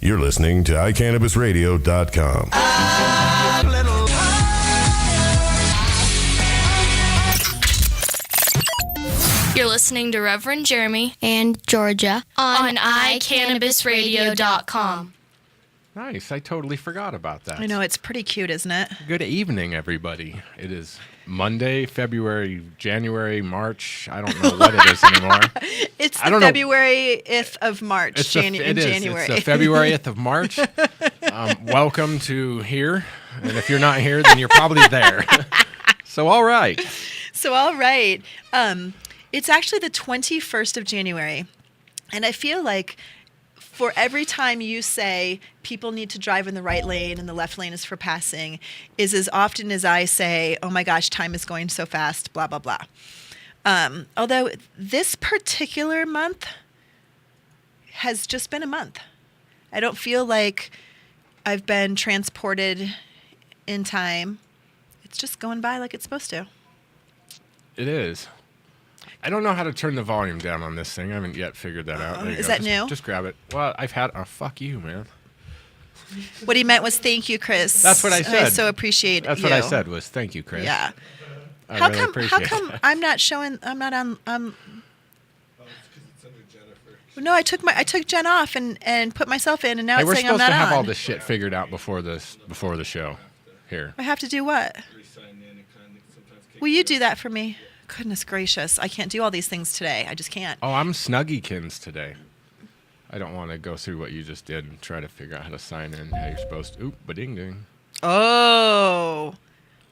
You're listening to iCannabisRadio.com. You're listening to Rev Jeremy and Georgia on iCannabisRadio.com. Nice. I totally forgot about that. I know, it's pretty cute, isn't it? Good evening, everybody. It is Monday, February, January, March. I don't know what it is anymore. It's the February 5th of March, January. It's the February 5th of March. Welcome to here. And if you're not here, then you're probably there. So, all right. It's actually the 21st of January. And I feel like for every time you say people need to drive in the right lane and the left lane is for passing, is as often as I say, oh my gosh, time is going so fast, blah, blah, blah. Although this particular month has just been a month. I don't feel like I've been transported in time. It's just going by like it's supposed to. It is. I don't know how to turn the volume down on this thing. I haven't yet figured that out. Is that new? Just grab it. Well, I've had... Oh, fuck you, man. What he meant was thank you, Chris. That's what I said. I so appreciate That's you. what I said was thank you, Chris. Yeah. How come I'm not showing... I'm not on... No, I took Jen off and put myself in, and now it's saying I'm not on. We're supposed to have all this shit figured out before the show. Here. I have to do what? Will you do that for me? Goodness gracious. I can't do all these things today. I just can't. Oh, I'm Snuggykins today. I don't want to go through what you just did and try to figure out how to sign in, how you're supposed to. Oop, ba-ding-ding. Oh.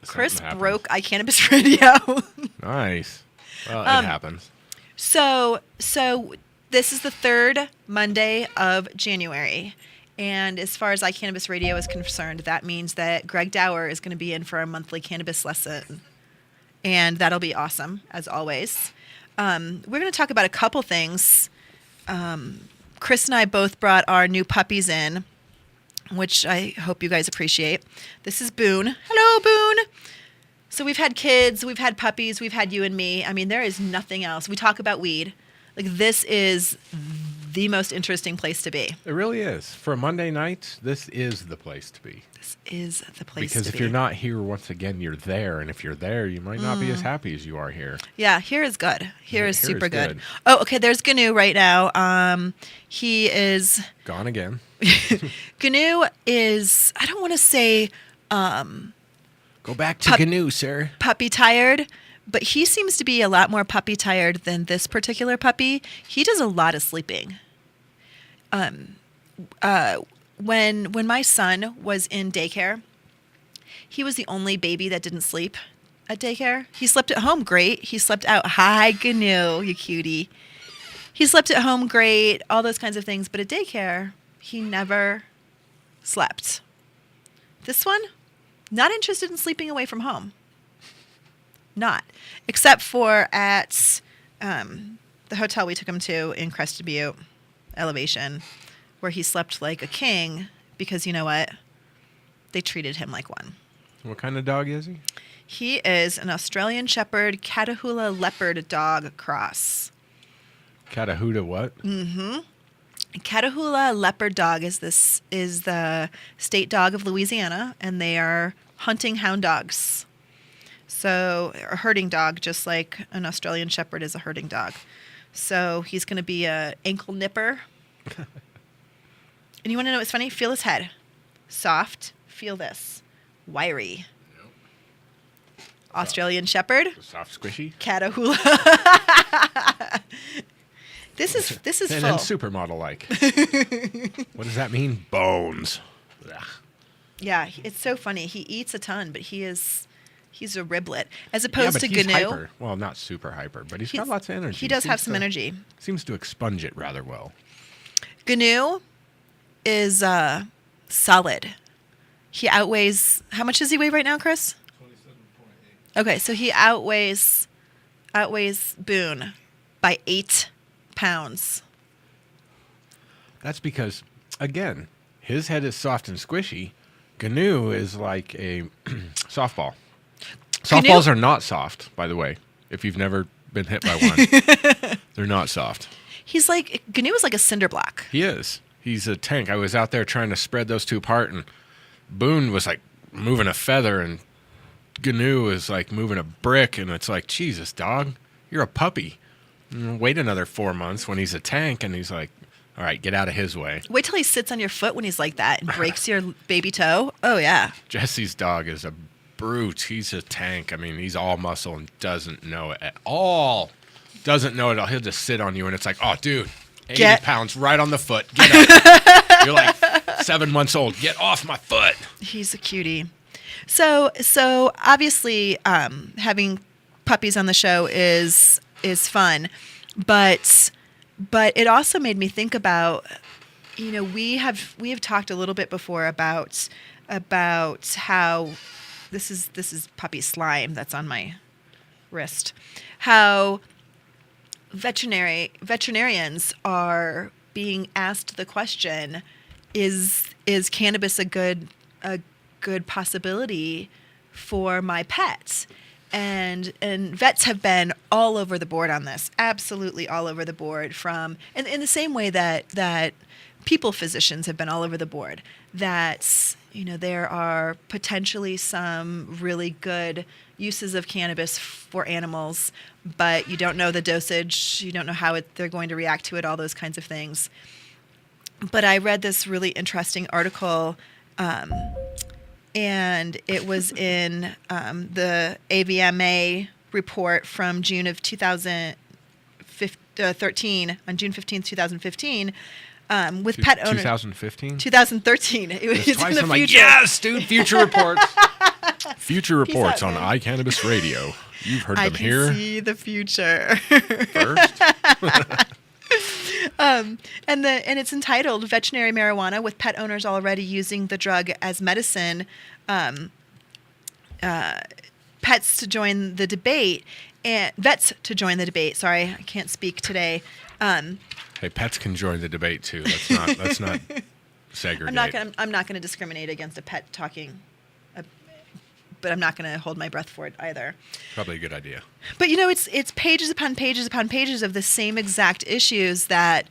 Chris broke iCannabis Radio. Nice. Well, it happens. So this is the third Monday of January. And as far as iCannabis Radio is concerned, that means that Greg Dower is going to be in for a monthly cannabis lesson. And that'll be awesome, as always. We're going to talk about a couple things. Chris and I both brought our new puppies in, which I hope you guys appreciate. This is Boone. Hello, Boone. So we've had kids, we've had puppies, we've had you and me. I mean, there is nothing else. We talk about weed. Like, this is the most interesting place to be. It really is. For a Monday night, this is the place to be. This is the place to be. Because if you're not here, once again, you're there. And if you're there, you might not be as happy as you are here. Yeah, here is good. Here is super good. Oh, okay, there's Gnu right now. He is... Gone again. Gnu is, I don't want to say... Go back to Gnu, sir. Puppy tired. But he seems to be a lot more puppy tired than this particular puppy. He does a lot of sleeping. When my son was in daycare, he was the only baby that didn't sleep at daycare. He slept at home great. He slept out. Hi, Gnu, you cutie. He slept at home great, all those kinds of things. But at daycare, he never slept. This one, not interested in sleeping away from home. Not, except for at the hotel we took him to in Crested Butte Elevation, where he slept like a king because, you know what? They treated him like one. What kind of dog is he? He is an Australian Shepherd Catahoula Leopard Dog cross. Catahoula what? Mm-hmm. Catahoula Leopard Dog is the state dog of Louisiana, and they are hunting hound dogs. So, a herding dog, just like an Australian Shepherd is a herding dog. So, he's going to be a ankle nipper. And you want to know what's funny? Feel his head. Soft. Feel this. Wiry. Yep. Australian Shepherd. Soft, squishy. Catahoula. This is and full. And supermodel-like. What does that mean? Bones. Ugh. Yeah, it's so funny. He eats a ton, but he's a riblet. As opposed to Gnu. Hyper. Well, not super hyper, but he's got lots of energy. He does have some energy. Seems to expunge it rather well. Gnu is solid. He outweighs... How much does he weigh right now, Chris? 27.8. Okay, so he outweighs Boone by 8 pounds. That's because, again, his head is soft and squishy. Gnu is like a softball. Softballs are not soft, by the way, if you've never been hit by one. They're not soft. Gnu is like a cinder block. He is. he's a tank. I was out there trying to spread those two apart, and Boone was like moving a feather, and GNU is like moving a brick, and it's like, Jesus, dog, you're a puppy. Wait another 4 months when he's a tank, and he's like, all right, get out of his way. Wait till he sits on your foot when he's like that and breaks your baby toe. Oh, yeah. Jesse's dog is a brute. He's a tank. I mean, he's all muscle and doesn't know it at all. Doesn't know it all. He'll just sit on you, and it's like, oh, dude, 80 pounds right on the foot. Get up. You're like 7 months old. Get off my foot. He's a cutie. So obviously, having puppies on the show is fun, but it also made me think about, we have talked a little bit before about how this is puppy slime that's on my wrist, how veterinarians are being asked the question, is cannabis a good possibility for my pets? And vets have been all over the board on this, absolutely all over the board, and in the same way that people physicians have been all over the board, that there are potentially some really good uses of cannabis for animals, but you don't know the dosage, you don't know how they're going to react to it, all those kinds of things. But I read this really interesting article, and it was in the AVMA report from June of 2013, on June 15th, 2015, with pet owners. 2015? 2013. It was in the future. Like, yes, dude, future reports. Future reports on iCannabis Radio. You've heard them here. I can see the future. First. And it's entitled "Veterinary Marijuana with Pet Owners Already Using the Drug as Medicine." Pets to join the debate, and vets to join the debate. Sorry, I can't speak today. Hey, pets can join the debate too. Let's not segregate. I'm not gonna discriminate against a pet talking, but I'm not gonna hold my breath for it either. Probably a good idea. But it's pages upon pages upon pages of the same exact issues that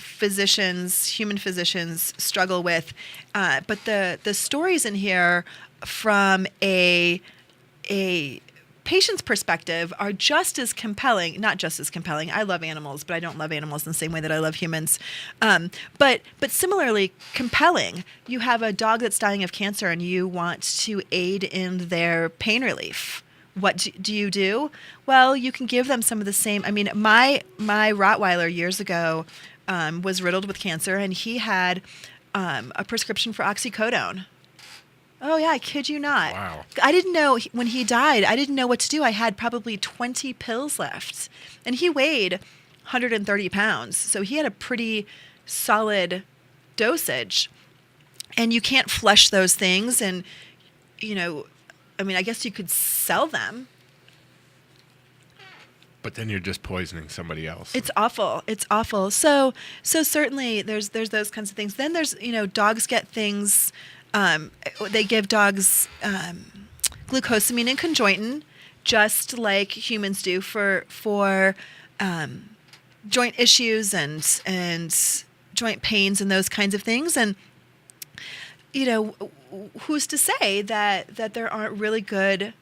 human physicians struggle with. But the stories in here from a patient's perspective are just as compelling, not just as compelling. I love animals, but I don't love animals in the same way that I love humans. But similarly compelling. You have a dog that's dying of cancer and you want to aid in their pain relief. What do you do? Well, you can give them some of the same. I mean, my Rottweiler years ago was riddled with cancer, and he had a prescription for oxycodone. Oh, yeah, I kid you not. Wow. I didn't know when he died, I didn't know what to do. I had probably 20 pills left. And he weighed 130 pounds. So he had a pretty solid dosage. And you can't flush those things. And, I guess you could sell them. But then you're just poisoning somebody else. It's awful. It's awful. So certainly there's those kinds of things. Then there's, dogs get things. They give dogs glucosamine and conjointin, just like humans do for joint issues and joint pains and those kinds of things. And who's to say that there aren't really good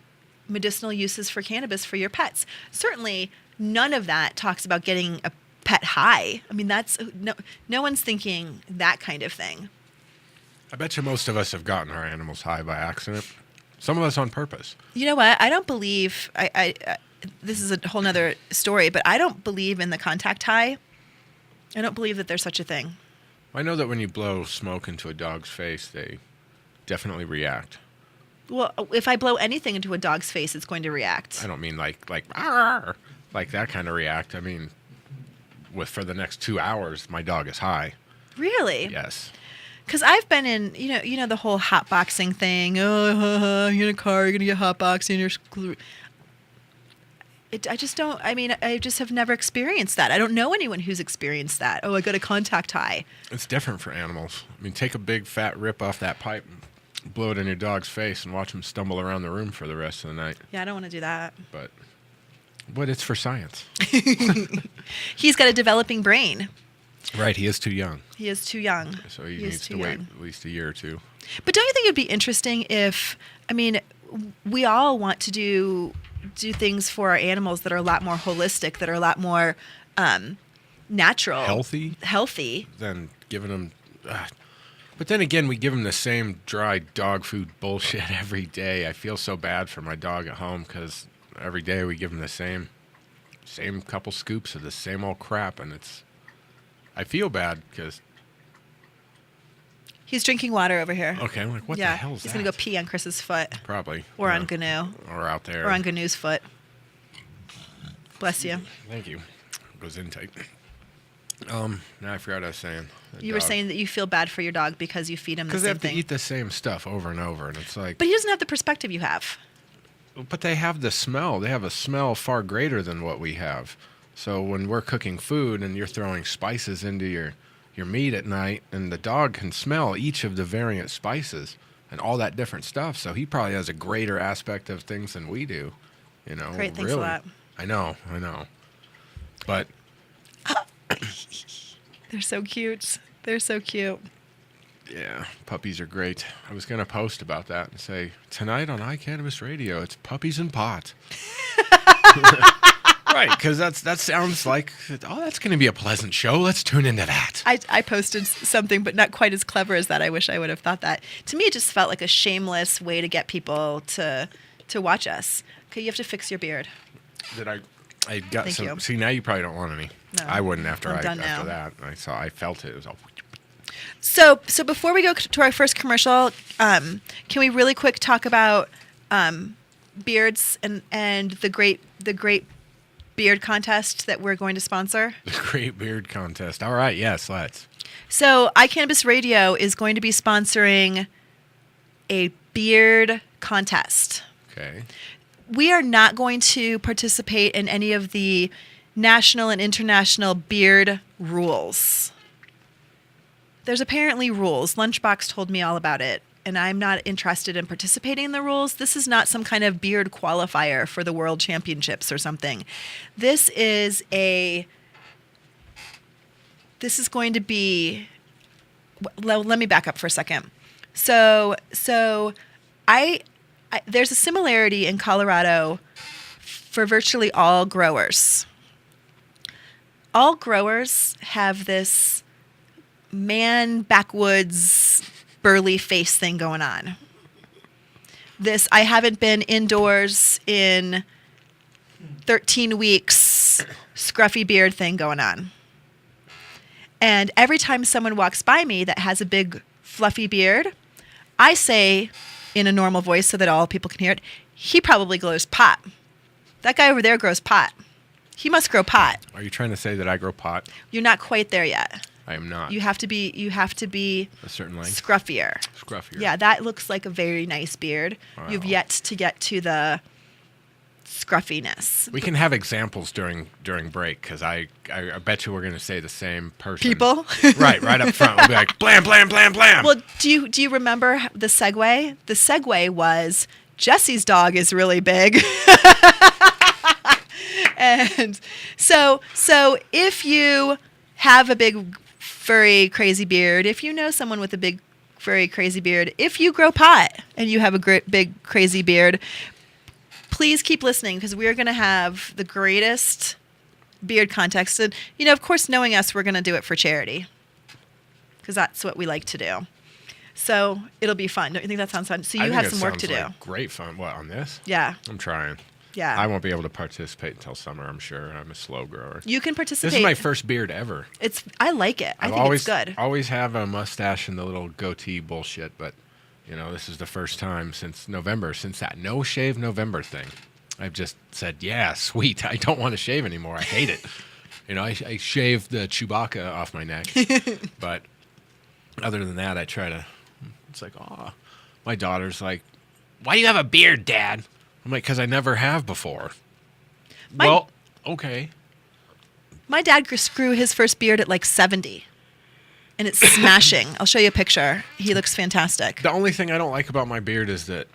medicinal uses for cannabis for your pets? Certainly, none of that talks about getting a pet high. I mean, that's no one's thinking that kind of thing. I bet you most of us have gotten our animals high by accident. Some of us on purpose. You know what? I don't believe I this is a whole nother story, but I don't believe in the contact high. I don't believe that there's such a thing. I know that when you blow smoke into a dog's face, they definitely react. Well, if I blow anything into a dog's face, it's going to react. I don't mean like that kind of react. I mean, for the next 2 hours, my dog is high. Really? Yes. Because I've been in, the whole hotboxing thing. Oh, you're in a car, you're going to get hotboxing. I just have never experienced that. I don't know anyone who's experienced that. Oh, I got a contact high. It's different for animals. I mean, take a big fat rip off that pipe and blow it in your dog's face and watch him stumble around the room for the rest of the night. Yeah, I don't want to do that. But it's for science. He's got a developing brain. Right, he is too young. He is too young. So he is needs to too wait young. at least a year or two. But don't you think it'd be interesting if, I mean, we all want to do things for our animals that are a lot more holistic, that are a lot more natural, healthy than giving them. But then again, we give them the same dry dog food bullshit every day. I feel so bad for my dog at home because every day we give him the same couple scoops of the same old crap, and I feel bad because. He's drinking water over here. Okay, I'm like, what the hell is that? He's going to go pee on Chris's foot. Probably. Or on Gnu. Or out there. Or on Gnu's foot. Bless you. Thank you. Goes in tight. Now I forgot what I was saying. You were saying that you feel bad for your dog because you feed him the same thing. Because they have to eat the same stuff over and over, and it's like... But he doesn't have the perspective you have. But they have the smell. They have a smell far greater than what we have. So when we're cooking food and you're throwing spices into your meat at night, and the dog can smell each of the variant spices and all that different stuff. So he probably has a greater aspect of things than we do. You know, Great, thanks a lot. I know. But they're so cute. They're so cute. Yeah, puppies are great. I was going to post about that and say, tonight on iCannabis Radio, it's puppies and pot. Right, because that sounds like, that's going to be a pleasant show. Let's tune into that. I posted something, but not quite as clever as that. I wish I would have thought that. To me, it just felt like a shameless way to get people to watch us. Okay, you have to fix your beard. I got Thank some. you. See, now you probably don't want any. No, I wouldn't after I'm done now. that. I felt it. It was all. So before we go to our first commercial, can we really quick talk about beards and the great beard contest that we're going to sponsor? The Great Beard Contest. All right, yes, let's. So iCannabis Radio is going to be sponsoring a beard contest. Okay. We are not going to participate in any of the national and international beard rules. There's apparently rules. Lunchbox told me all about it, and I'm not interested in participating in the rules. This is not some kind of beard qualifier for the World Championships or something. This is going to be... Let me back up for a second. So there's a similarity in Colorado for virtually all growers. All growers have this man backwoods burly face thing going on. This I haven't been indoors in 13 weeks scruffy beard thing going on. And every time someone walks by me that has a big fluffy beard, I say in a normal voice so that all people can hear it, he probably grows pot. That guy over there grows pot. He must grow pot. Are you trying to say that I grow pot? You're not quite there yet. I am not. You have to be A certain length? scruffier. Scruffier. Yeah, that looks like a very nice beard. Wow. You've yet to get to the scruffiness. We can have examples during break, because I bet you we're going to say the same person. People? right up front. We'll be like, blam, blam, blam, blam. Well, do you remember the segue? The segue was Jesse's dog is really big. And so if you have a big furry crazy beard, if you know someone with a big furry crazy beard, if you grow pot and you have a great big crazy beard, please keep listening, because we are going to have the greatest beard contest. And, of course, knowing us, we're going to do it for charity, because that's what we like to do. So it'll be fun. Don't you think that sounds fun? So you have some work to do. Like great fun. What, on this? Yeah. I'm trying. Yeah. I won't be able to participate until summer, I'm sure. I'm a slow grower. You can participate. This is my first beard ever. I like it. I think always, it's good. always have a mustache and the little goatee bullshit, but, this is the first time since November, since that no-shave November thing. I've just said, yeah, sweet. I don't want to shave anymore. I hate it. I shaved the Chewbacca off my neck. But other than that, I try to... It's like, my daughter's like, why do you have a beard, Dad? I'm like, because I never have before. Well, okay. My dad grew his first beard at like 70. And it's smashing. I'll show you a picture. He looks fantastic. The only thing I don't like about my beard is that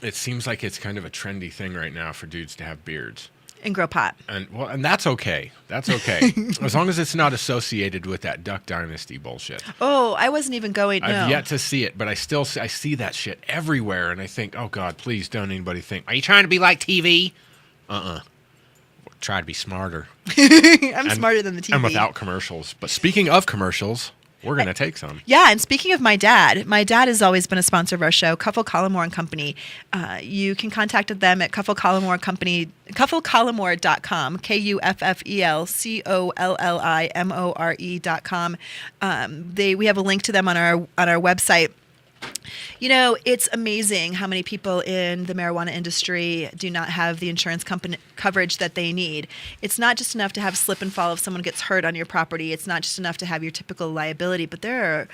it seems like it's kind of a trendy thing right now for dudes to have beards. and grow pot. And that's okay. That's okay. As long as it's not associated with that Duck Dynasty bullshit. Oh, I wasn't even going. I've No. yet to see it, but I see that shit everywhere, and I think, oh God, please don't anybody think, are you trying to be like TV? Try to be smarter. I'm smarter than the TV. And without commercials. But speaking of commercials, we're going to take some. Yeah, and speaking of my dad has always been a sponsor of our show, Cuffle Collimore and Company. You can contact them at Cuffle Collimore Company, cufflecollimore.com, KUFFELCOLLIMORE.com. We have a link to them on our website. You know, it's amazing how many people in the marijuana industry do not have the insurance company coverage that they need. It's not just enough to have slip and fall if someone gets hurt on your property. It's not just enough to have your typical liability, but there's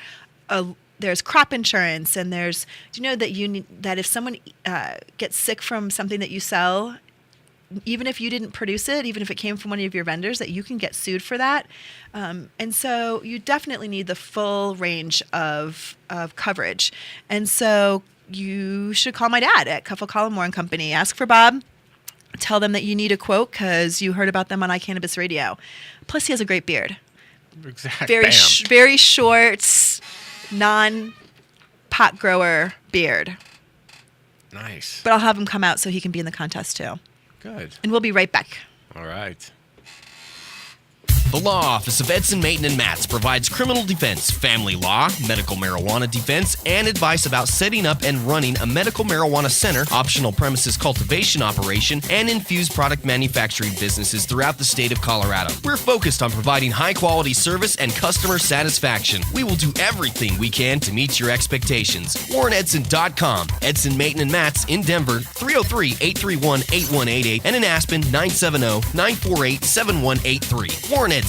crop insurance, and do you know that if someone gets sick from something that you sell, even if you didn't produce it, even if it came from one of your vendors, that you can get sued for that. And so you definitely need the full range of coverage. And so you should call my dad at Cuffle Collimore and Company. Ask for Bob. Tell them that you need a quote because you heard about them on iCannabis Radio. Plus, he has a great beard. Exactly. Very short, non-pot grower beard. Nice. But I'll have him come out so he can be in the contest too. Good. And we'll be right back. All right. The Law Office of Edson, Mayton and Matz provides criminal defense, family law, medical marijuana defense, and advice about setting up and running a medical marijuana center, optional premises cultivation operation, and infused product manufacturing businesses throughout the state of Colorado. We're focused on providing high-quality service and customer satisfaction. We will do everything we can to meet your expectations. WarrenEdson.com. Edson, Mayton and Matz in Denver, 303-831-8188, and in Aspen, 970-948-7183. WarrenEdson.com. Are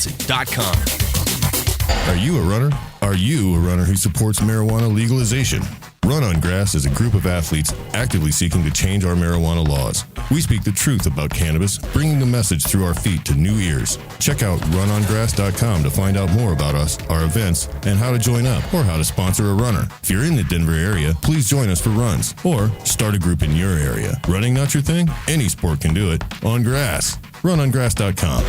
you a runner? Are you a runner who supports marijuana legalization? Run on Grass is a group of athletes actively seeking to change our marijuana laws. We speak the truth about cannabis, bringing the message through our feet to new ears. Check out runongrass.com to find out more about us, our events, and how to join up or how to sponsor a runner. If you're in the Denver area, please join us for runs or start a group in your area. Running not your thing? Any sport can do it. On Grass. Runongrass.com.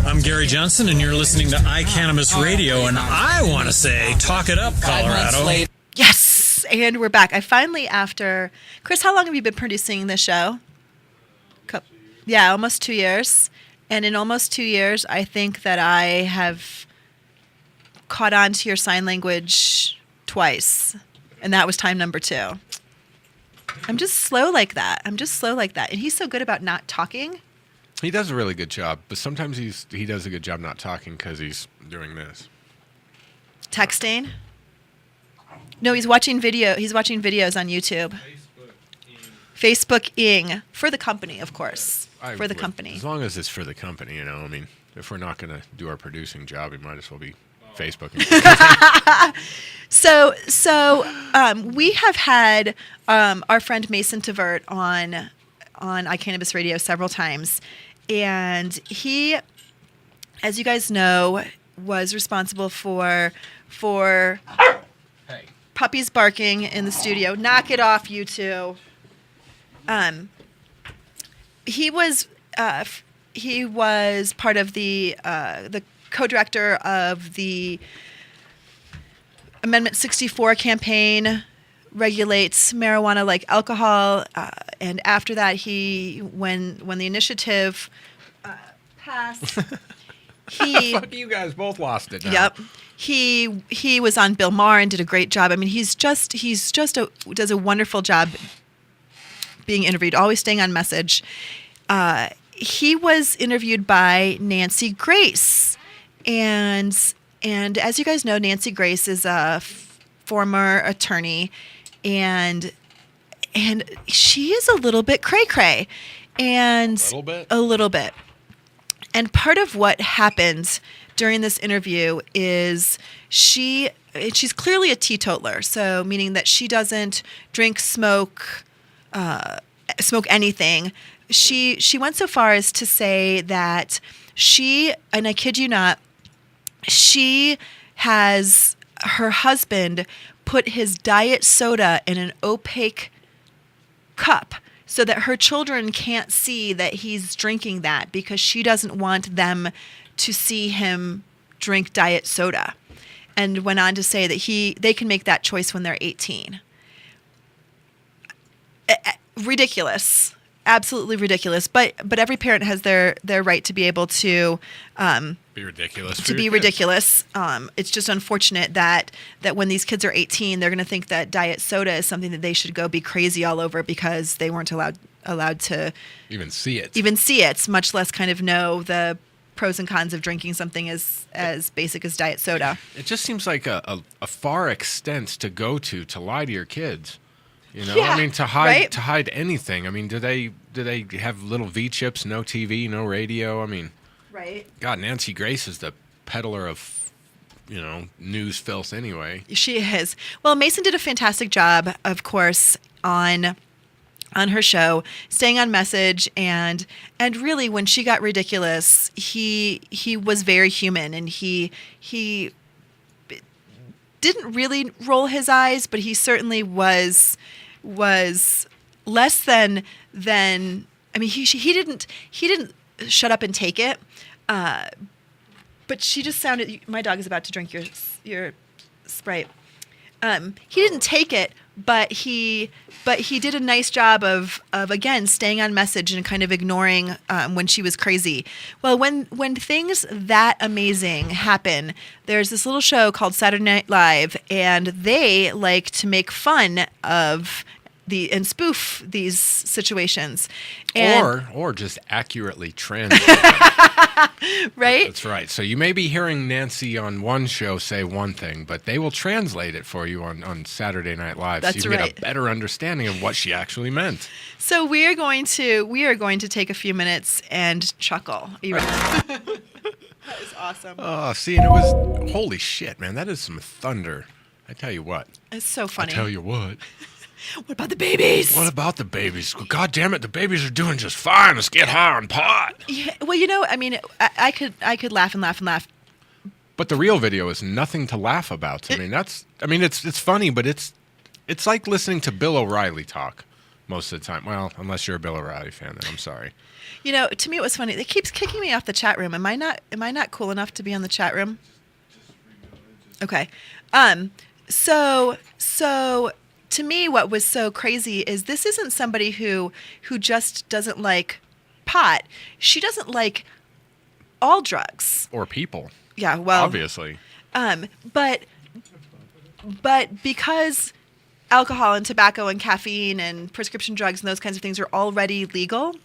I'm Gary Johnson, and you're listening to iCannabis Radio, and I want to say, talk it up, Colorado. Yes, and we're back. After Chris, how long have you been producing this show? Yeah, almost 2 years. And in almost 2 years, I think that I have caught on to your sign language twice, and that was time number 2. I'm just slow like that. And he's so good about not talking. He does a really good job, but sometimes he does a good job not talking because he's doing this. Texting? No, he's watching videos on YouTube. Facebook-ing. For the company, of course. For the company. As long as it's for the company, you know. I mean, if we're not going to do our producing job, we might as well be Facebooking. So we have had our friend Mason Tavert on iCannabis Radio several times. And he, as you guys know, was responsible for puppies barking in the studio. Knock it off, you two. He was part of the co-director of the Amendment 64 campaign. Regulates marijuana like alcohol, and after that, when the initiative passed, Fuck, you guys both lost it now. Yep, he was on Bill Maher and did a great job. I mean, does a wonderful job being interviewed, always staying on message. He was interviewed by Nancy Grace, and as you guys know, Nancy Grace is a former attorney. And she is a little bit cray-cray. And a little bit. And part of what happened during this interview is she's clearly a teetotaler. So meaning that she doesn't drink, smoke anything. She went so far as to say that and I kid you not, she has her husband put his diet soda in an opaque cup so that her children can't see that he's drinking that, because she doesn't want them to see him drink diet soda. And went on to say that they can make that choice when they're 18. Ridiculous. Absolutely ridiculous. But every parent has their right to be able to Be ridiculous. to be ridiculous. It's just unfortunate that when these kids are 18, they're going to think that diet soda is something that they should go be crazy all over because they weren't allowed to even see it. Much less kind of know the pros and cons of drinking something as basic as diet soda. It just seems like a far extent to go to lie to your kids. You know, Yeah, I mean, to hide anything. I mean, do they have little V chips, no TV, no radio? I mean, Right. God, Nancy Grace is the peddler of, news filth anyway. She is. Well, Mason did a fantastic job, of course, on her show, staying on message, and really when she got ridiculous, he was very human, and he didn't really roll his eyes, but he certainly was less than I mean, he didn't shut up and take it, but she just sounded. My dog is about to drink your Sprite. He didn't take it, but he did a nice job of again staying on message and kind of ignoring when she was crazy. Well, when things that amazing happen, there's this little show called Saturday Night Live, and they like to make fun of and spoof these situations, or just accurately translate. right? That's right. So you may be hearing Nancy on one show say one thing, but they will translate it for you on Saturday Night Live, That's so you can right. get a better understanding of what she actually meant. So we are going to take a few minutes and chuckle. Are you ready? That is awesome. Oh, see, and it was holy shit, man. That is some thunder. I tell you what. It's so funny. I tell you what. What about the babies? What about the babies? God damn it, the babies are doing just fine. Let's get high on pot. Yeah, well, I mean, I could laugh and laugh and laugh. But the real video is nothing to laugh about. It's funny, but it's like listening to Bill O'Reilly talk most of the time. Well, unless you're a Bill O'Reilly fan, then I'm sorry. To me it was funny. It keeps kicking me off the chat room. Am I not cool enough to be on the chat room? Okay. So to me, what was so crazy is this isn't somebody who just doesn't like pot. She doesn't like all drugs. Or people. Yeah, well, obviously. But because alcohol and tobacco and caffeine and prescription drugs and those kinds of things are already legal,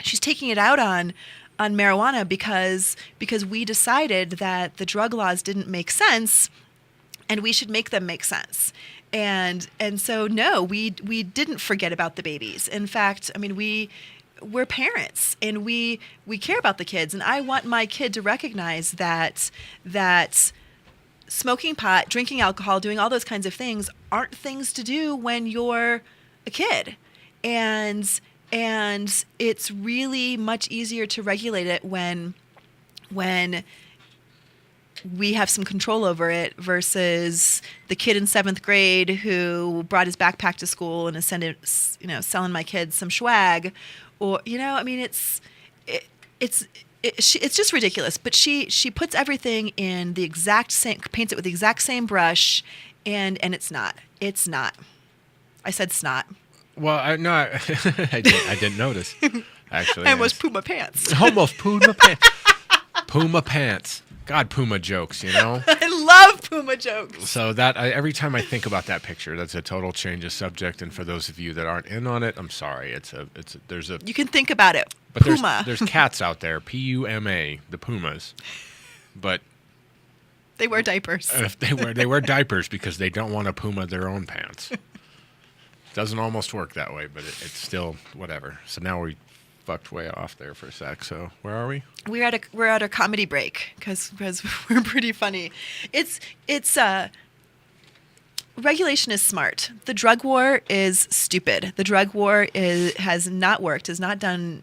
she's taking it out on marijuana because we decided that the drug laws didn't make sense and we should make them make sense. And so no, we didn't forget about the babies. In fact, I mean, we're parents and we care about the kids, and I want my kid to recognize that smoking pot, drinking alcohol, doing all those kinds of things aren't things to do when you're a kid. And it's really much easier to regulate it when we have some control over it versus the kid in 7th grade who brought his backpack to school and is selling my kids some swag, or I mean it's just ridiculous. But she puts everything in the exact same, paints it with the exact same brush, and it's not. I said snot. Well, I didn't notice. Actually, I almost pooped my pants. Almost pooed my pants. Puma pants. God, Puma jokes, I love Puma jokes. So that every time I think about that picture, that's a total change of subject. And for those of you that aren't in on it, I'm sorry. There's a. You can think about it. But Puma. there's cats out there, Puma, the Pumas, but they wear diapers. They wear diapers because they don't want to Puma their own pants. Doesn't almost work that way, but it's still whatever. So now we fucked way off there for a sec. So where are we? We're at a comedy break because we're pretty funny. It's regulation is smart. The drug war is stupid. The drug war has not worked. Has not done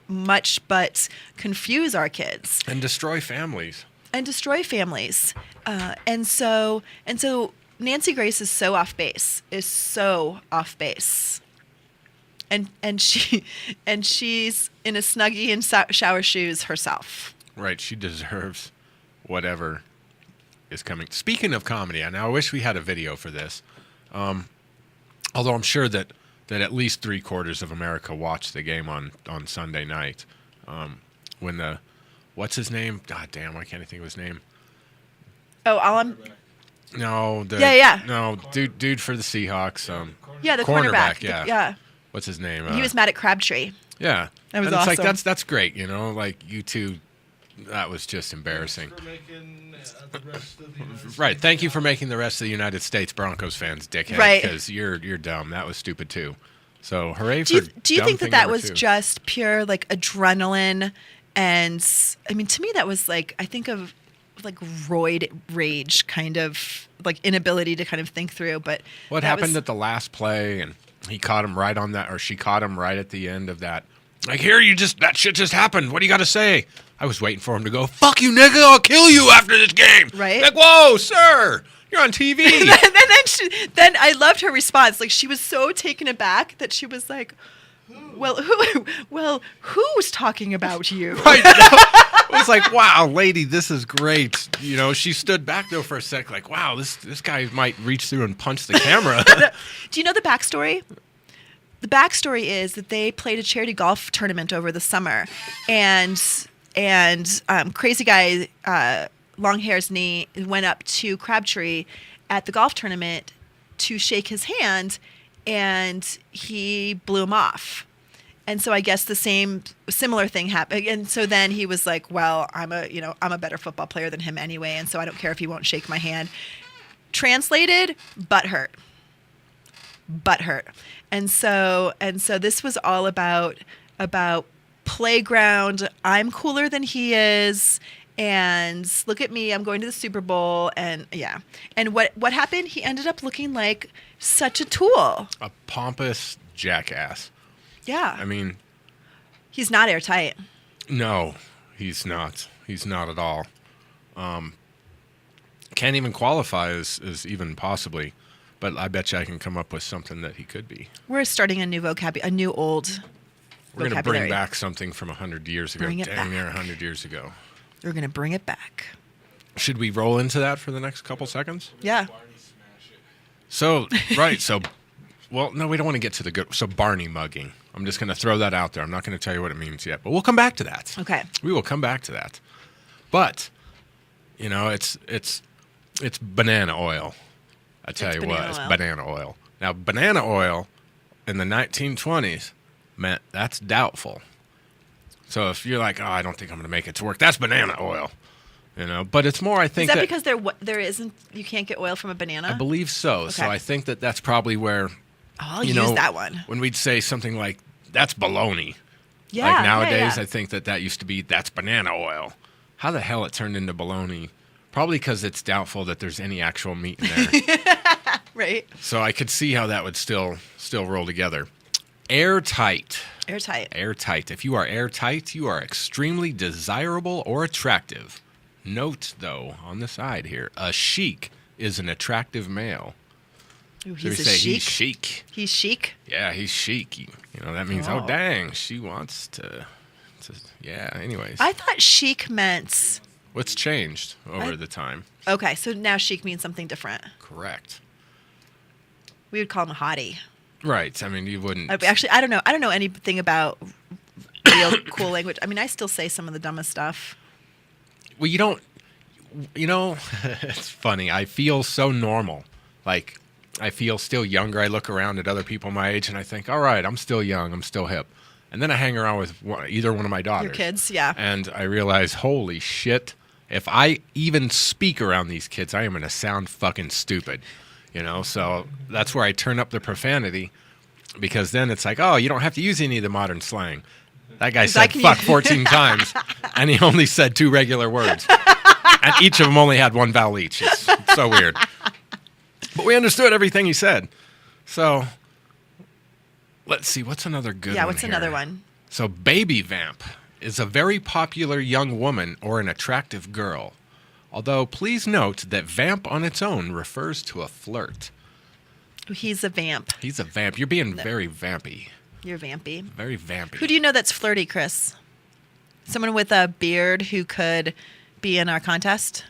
much but confuse our kids and destroy families. And so Nancy Grace is so off base. and she's in a Snuggie and shower shoes herself. Right. She deserves whatever is coming. Speaking of comedy, and I wish we had a video for this. Although I'm sure that at least 3/4 of America watched the game on Sunday night. When what's his name? God damn, why can't I think of his name? Oh, No, Yeah. No, dude for the Seahawks. the cornerback. Yeah. What's his name? He was mad at Crabtree. Yeah. That was and it's awesome. like that's great, like you two. That was just embarrassing. Right. Thank you for making the rest of the United States Broncos fans dickhead. Right. Because you're dumb. That was stupid too. So hooray Do for you dumb think thing that number was two. just pure like adrenaline? And I mean, to me, that was like, I think of like roid rage, kind of like inability to kind of think through. But What that happened was- at the last play, and he caught him right on that, or she caught him right at the end of that. Like, here, that shit just happened. What do you got to say? I was waiting for him to go, fuck you, nigga, I'll kill you after this game. Right. Like, whoa, sir, you're on TV. and then I loved her response. Like, she was so taken aback that she was like, well, who's talking about you? Right. It was like, wow, lady, this is great. She stood back, though, for a sec, like, wow, this guy might reach through and punch the camera. Do you know the backstory? The backstory is that they played a charity golf tournament over the summer, and crazy guy, long hair's knee, went up to Crabtree at the golf tournament to shake his hand, and he blew him off. And so I guess the similar thing happened. And so then he was like, well, I'm a better football player than him anyway, and so I don't care if he won't shake my hand. Translated, butthurt. And so this was all about playground. I'm cooler than he is, and look at me, I'm going to the Super Bowl, and yeah. And what happened? He ended up looking like such a tool. A pompous jackass. Yeah. I mean, he's not airtight. no, he's not. He's not at all. Can't even qualify as even possibly, but I bet you I can come up with something that he could be. We're starting a new vocabulary, a new old We're going to vocabulary. bring back something from 100 years ago. Bring it Dang near back. 100 years ago. We're going to bring it back. Should we roll into that for the next couple seconds? Yeah. So, right. So, well, no, we don't want to get to the good. So, Barney mugging. I'm just going to throw that out there. I'm not going to tell you what it means yet, but we'll come back to that. Okay. We will come back to that. But, it's banana oil. I tell you what, it's banana oil. Now, banana oil in the 1920s meant that's doubtful. So if you're like, oh, I don't think I'm going to make it to work, that's banana oil. But it's more, I think Is that because there isn't, you can't get oil from a banana? I believe so. So Okay. I think that's probably where, I'll use that one. when we'd say something like, that's baloney. Yeah. Like nowadays, yeah. I think that used to be, that's banana oil. How the hell it turned into baloney? Probably because it's doubtful that there's any actual meat in there. Right. So I could see how that would still roll together. Airtight. Airtight. Airtight. If you are airtight, you are extremely desirable or attractive. Note, though, on the side here, a chic is an attractive male. Ooh, So we he's a say chic. he's chic. He's chic. Yeah, he's chic. That means, oh Oh. dang, she wants to yeah, anyways. I thought chic meant. What's changed over the time? Okay, so now chic means something different. Correct. We would call him a hottie. Right. I mean, you wouldn't. Actually, I don't know. I don't know anything about real cool language. I mean, I still say some of the dumbest stuff. Well, you don't. It's funny. I feel so normal. Like, I feel still younger. I look around at other people my age and I think, all right, I'm still young. I'm still hip. And then I hang around with either one of my daughters. Your kids, yeah. And I realize, holy shit, if I even speak around these kids, I am going to sound fucking stupid. So that's where I turn up the profanity, because then it's like, oh, you don't have to use any of the modern slang. That guy said fuck 14 times, and he only said 2 regular words. And each of them only had 1 vowel each. It's so weird. But we understood everything he said. So let's see. What's another good one? Yeah, what's here? another one? So baby vamp is a very popular young woman or an attractive girl. Although, please note that vamp on its own refers to a flirt. He's a vamp. He's a vamp. You're being very vampy. You're vampy. Very vampy. Who do you know that's flirty, Chris? Someone with a beard who could be in our contest?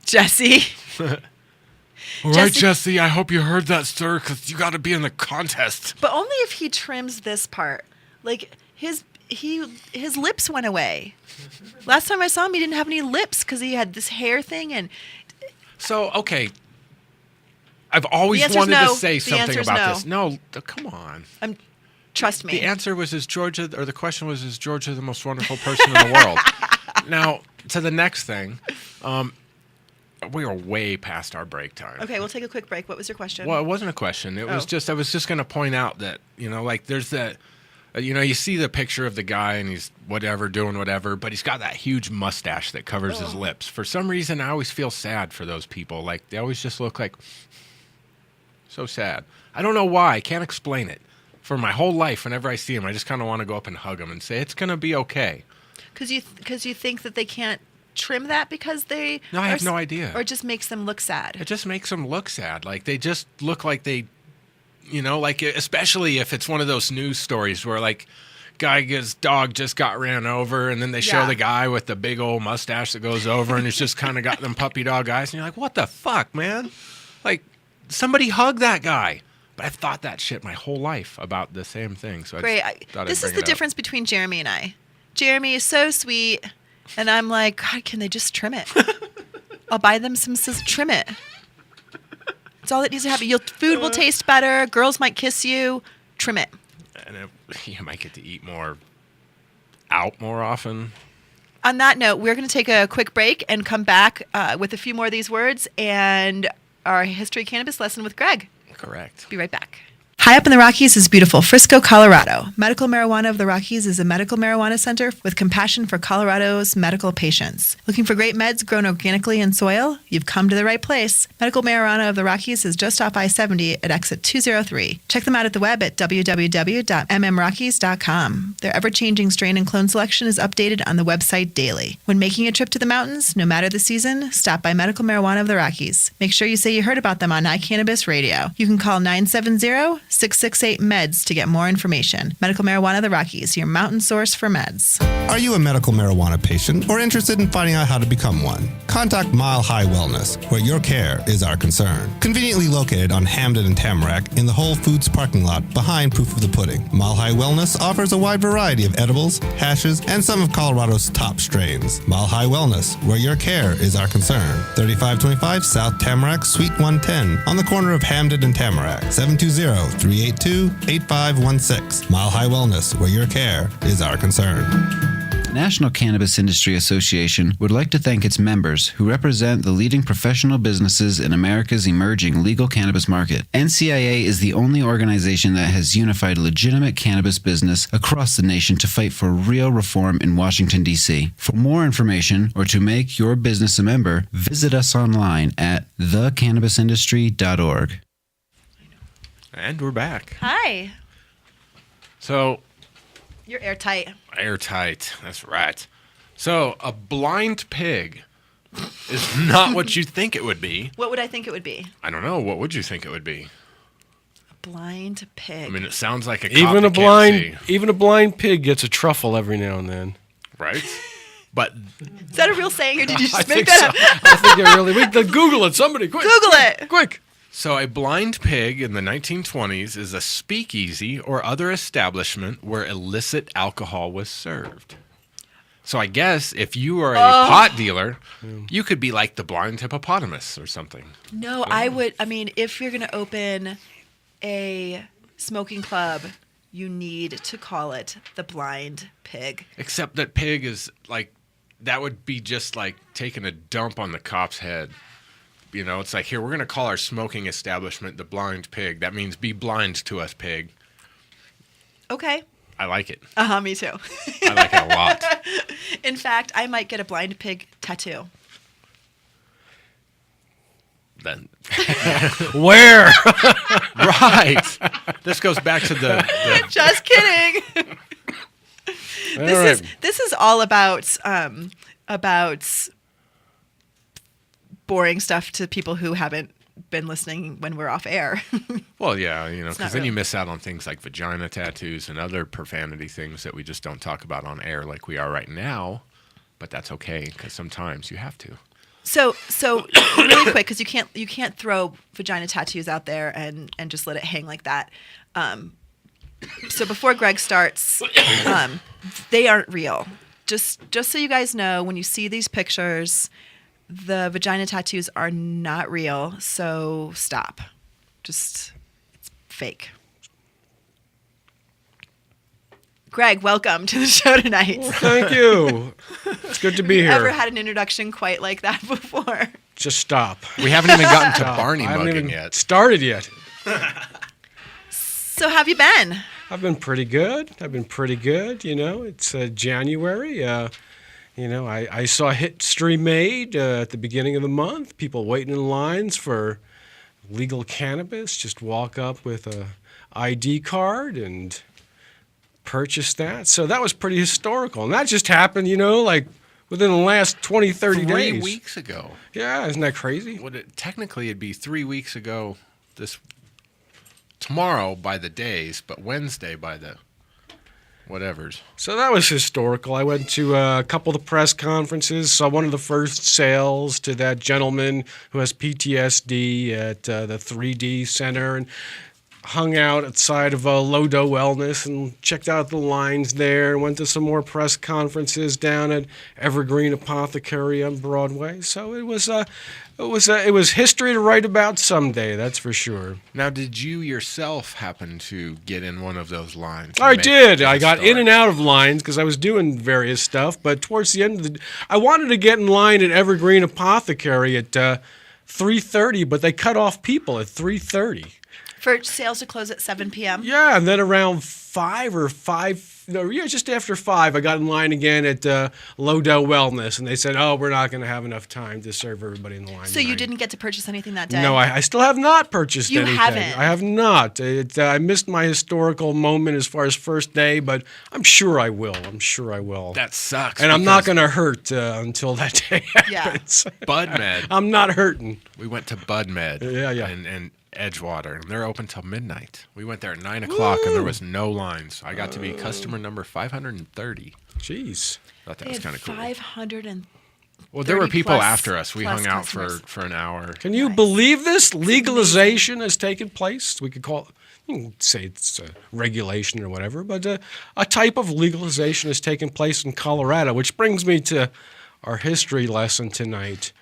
Jesse. All right, Jesse, I hope you heard that, sir, because you got to be in the contest. But only if he trims this part. Like, his lips went away. Last time I saw him, he didn't have any lips because he had this hair thing. And so, okay, I've always wanted to say something about this. No, come on. Trust me. The answer was, the question was, is Georgia the most wonderful person in the world? Now, to the next thing, we are way past our break time. Okay, we'll take a quick break. What was your question? Well, it wasn't a question. It was just, I was just going to point out that, like there's that, you see the picture of the guy and he's doing whatever, but he's got that huge mustache that covers his lips. For some reason, I always feel sad for those people. Like, they always just look like so sad. I don't know why. I can't explain it. For my whole life, whenever I see him, I just kind of want to go up and hug him and say, it's going to be okay. Because you think that they can't trim that because they... No, I have no idea. Or it just makes them look sad? It just makes them look sad. Like, they just look like they, like, especially if it's one of those news stories where, like, his dog just got ran over, and then they show the guy with the big old mustache that goes over, and it's just kind of got them puppy dog eyes, and you're like, what the fuck, man? Like, somebody hug that guy. But I've thought that shit my whole life about the same thing. So This is the difference between Jeremy and I. Jeremy is so sweet, and I'm like, God, can they just trim it? I'll buy them some trim it. It's all that needs to happen. Food will taste better. Girls might kiss you. Trim it. And you might get to eat out more often. On that note, we're going to take a quick break and come back with a few more of these words and our history cannabis lesson with Greg. Correct. Be right back. High up in the Rockies is beautiful Frisco, Colorado. Medical Marijuana of the Rockies is a medical marijuana center with compassion for Colorado's medical patients. Looking for great meds grown organically in soil? You've come to the right place. Medical Marijuana of the Rockies is just off I-70 at exit 203. Check them out at the web at www.mmrockies.com. Their ever-changing strain and clone selection is updated on the website daily. When making a trip to the mountains, no matter the season, stop by Medical Marijuana of the Rockies. Make sure you say you heard about them on iCannabis Radio. You can call 970-668-MEDS to get more information. Medical Marijuana of the Rockies, your mountain source for meds. Are you a medical marijuana patient or interested in finding out how to become one? Contact Mile High Wellness, where your care is our concern. Conveniently located on Hamden and Tamarack in the Whole Foods parking lot behind Proof of the Pudding. Mile High Wellness offers a wide variety of edibles, hashes, and some of Colorado's top strains. Mile High Wellness, where your care is our concern. 3525 South Tamarack, Suite 110, on the corner of Hamden and Tamarack. 720-382-8516. Mile High Wellness, where your care is our concern. The National Cannabis Industry Association would like to thank its members who represent the leading professional businesses in America's emerging legal cannabis market. NCIA is the only organization that has unified legitimate cannabis business across the nation to fight for real reform in Washington, D.C. For more information or to make your business a member, visit us online at thecannabisindustry.org. And we're back. Hi. So... You're airtight. Airtight. That's right. So, a blind pig is not what you think it would be. What would I think it would be? I don't know. What would you think it would be? A blind pig. I mean, it sounds like a cop even you a can't blind see. even a blind pig gets a truffle every now and then. Right? But is that a real saying, or did you just I make think that so. up? I think it really. Google it. Somebody, quick! Google it. Quick! So a blind pig in the 1920s is a speakeasy or other establishment where illicit alcohol was served. So I guess if you are a pot dealer, you could be like the blind hippopotamus or something. No, I would. I mean, if you're going to open a smoking club, you need to call it the Blind Pig. Except that pig is like, that would be just like taking a dump on the cop's head. You know, it's like, here, we're going to call our smoking establishment the Blind Pig. That means be blind to us, pig. Okay. I like it. Me too. I like it a lot. In fact, I might get a blind pig tattoo. Then Where? right. This goes back to the Just kidding. This is all about boring stuff to people who haven't been listening when we're off air. Well, yeah, not because then real. you miss out on things like vagina tattoos and other profanity things that we just don't talk about on air like we are right now. But that's okay, because sometimes you have to. So really quick, because you can't throw vagina tattoos out there and just let it hang like that. So before Greg starts, they aren't real. Just so you guys know, when you see these pictures, the vagina tattoos are not real. So stop. It's fake. Greg, welcome to the show tonight. Well, thank you. It's good to be here. Ever had an introduction quite like that before? Just stop. We haven't even gotten to Barney I haven't mugging even yet. started yet. So how have you been? I've been pretty good. It's January. I saw history made at the beginning of the month. People waiting in lines for legal cannabis. Just walk up with a ID card and purchase that. So that was pretty historical. And that just happened, like within the last 20, 30 days. 3 weeks ago. Yeah, isn't that crazy? Technically, it'd be 3 weeks ago tomorrow by the days, but Wednesday by the whatevers. So that was historical. I went to a couple of the press conferences, saw one of the first sales to that gentleman who has PTSD at the 3D Center, and hung out outside of Lodo Wellness and checked out the lines there, and went to some more press conferences down at Evergreen Apothecary on Broadway. So it was history to write about someday, that's for sure. Now, did you yourself happen to get in one of those lines? I did. I got in and out of lines because I was doing various stuff, but towards the end of the I wanted to get in line at Evergreen Apothecary at 3:30, but they cut off people at 3:30. For sales to close at 7 p.m.? Yeah, and then around 5, just after 5, I got in line again at Lodo Wellness, and they said, we're not going to have enough time to serve everybody in the line So tonight. you didn't get to purchase anything that day? No, I still have not purchased You anything. haven't? I have not. I missed my historical moment as far as first day, but I'm sure I will. That sucks. And I'm not because going to hurt until that day happens. Bud Med. I'm not hurting. We went to Bud Med. Yeah. And Edgewater, and they're open till midnight. We went there at 9 o'clock, and there was no lines. I got to be customer number 530. Jeez. Thought that They was had kind of cool. 500 Well, there were people plus- after us. We plus hung out customers. for an hour. Can you believe this? Legalization has taken place. We could call it, you can say it's a regulation or whatever, but a type of legalization has taken place in Colorado, which brings me to our history lesson tonight.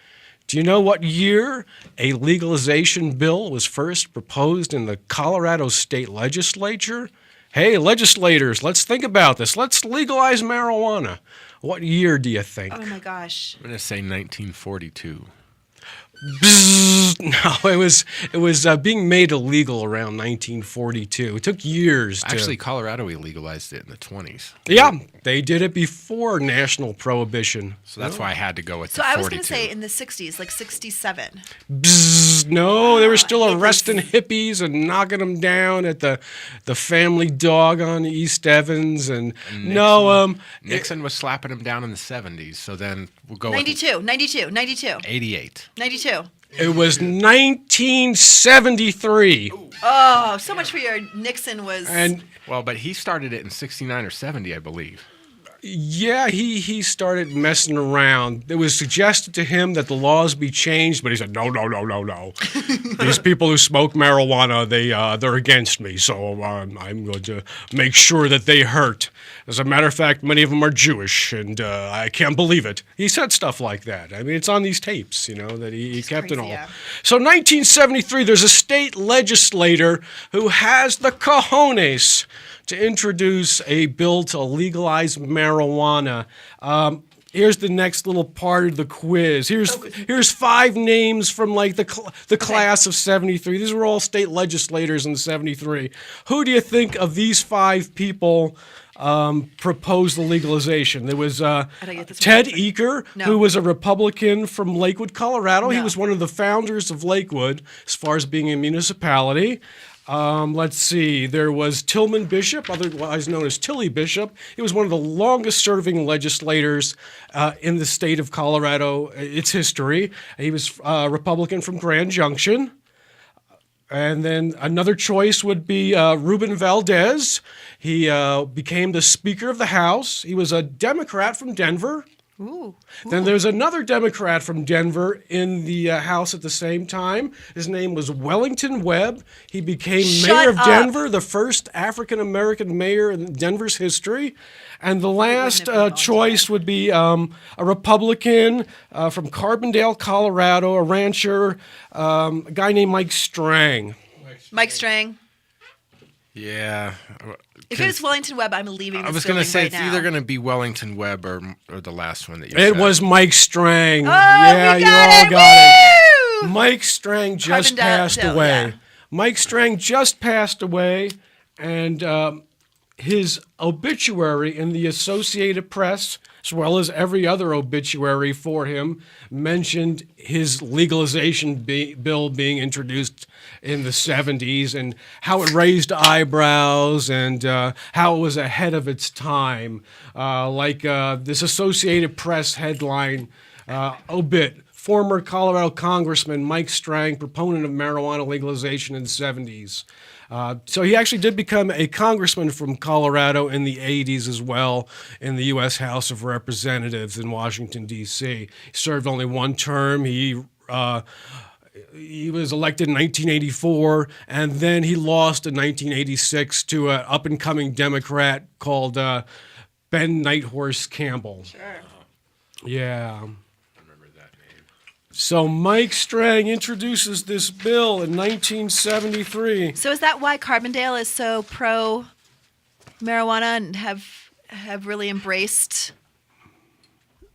Do you know what year a legalization bill was first proposed in the Colorado State Legislature? Hey, legislators, let's think about this. Let's legalize marijuana. What year do you think? Oh my gosh. I'm going to say 1942. Bzzz. No, it was being made illegal around 1942. It took years to... Actually, Colorado legalized it in the 20s. Yeah, they did it before national prohibition. So that's why I had to go with So the I 42. was going to say in the 60s, like 67. Bzzz. No, they were still arresting hippies and knocking them down at the Family Dog on East Evans. And Nixon was slapping them down in the 70s. So then we'll go 92. with 88. 92. it was 1973. Oh, so much for your Nixon was... Well, but he started it in 69 or 70, I believe. Yeah, he started messing around. It was suggested to him that the laws be changed, but he said, no. These people who smoke marijuana, they're against me, so I'm going to make sure that they hurt. As a matter of fact, many of them are Jewish, and I can't believe it. He said stuff like that. I mean, it's on these tapes, that he kept crazy, and all. yeah. So 1973, there's a state legislator who has the cojones to introduce a bill to legalize marijuana. Here's the next little part of the quiz. Here's 5 names from like the class of 73. These were all state legislators in 73. Who do you think of these 5 people proposed the legalization? There was Ted Eaker, who was a Republican from Lakewood, Colorado. He was one of the founders of Lakewood as far as being a municipality. Let's see. There was Tillman Bishop, otherwise known as Tilly Bishop. He was one of the longest-serving legislators in the state of Colorado. Its history. He was a Republican from Grand Junction. And then another choice would be Ruben Valdez. He became the Speaker of the House. He was a Democrat from Denver. Ooh. Then there's another Democrat from Denver in the House at the same time. His name was Wellington Webb. He became mayor of Denver, the first African-American mayor in Denver's history. And the last choice would be a Republican from Carbondale, Colorado, a rancher, a guy named Mike Strang. Mike Strang. Yeah. If it was Wellington Webb, I'm leaving this I was going to say right it's now. either going to be Wellington Webb or the last one that you It said. was Mike Strang. Oh, yeah, we you got all it. got it. Woo! Mike Strang just Carbondale, passed away. yeah. Mike Strang just passed away, and his obituary in the Associated Press, as well as every other obituary for him, mentioned his legalization bill being introduced in the 70s and how it raised eyebrows and how it was ahead of its time. This Associated Press headline, obit, former Colorado Congressman Mike Strang, proponent of marijuana legalization in the 70s. So he actually did become a congressman from Colorado in the 80s as well in the U.S. House of Representatives in Washington, D.C. He served only one term. He was elected in 1984, and then he lost in 1986 to an up-and-coming Democrat called Ben Nighthorse Campbell. Sure. Yeah. So Mike Strang introduces this bill in 1973. So is that why Carbondale is so pro marijuana and have really embraced